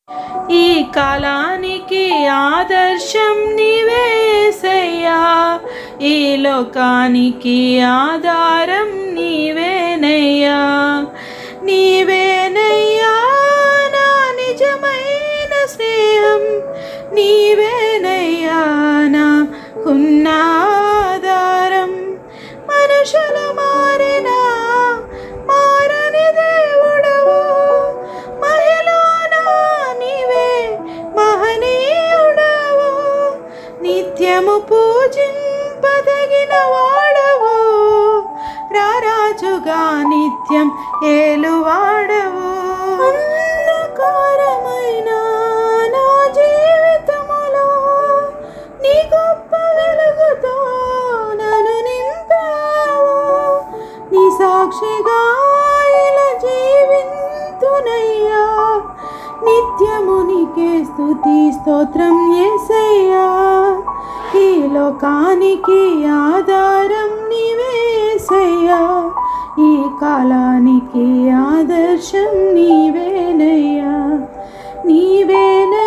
ఈ కాలానికి ఆదర్శం నీవే యేసయ్యా, ఈ లోకానికి ఆధారం నీవేనయ్యా. నీవేనయ్యా నా నిజమైన స్నేహం, నీవేనయ్యా నాకున్న ఆధారం. మనుషులు మారినా మారని దేవుడవు, మహిళనా నీవే మహనీయుడవు. నిత్యము పూజింపదగిన వాడవు, రారాజుగా నిత్యం ఏలువాడవు. అంధకారమైన నా జీవితములో నీ గొప్ప వెలుగుతో నన్ను నింపావు. నీ సాక్షిగా ఇలా జీవింతునయ్యా, నిత్యము నీకే స్తుతి స్తోత్రం యేసయ్యా. ఈ లోకానికి ఆధారం నీవే యేసయ్యా, ఈ కాలానికి ఆదర్శం నీవేనయ్యా. నీవేనయ్యా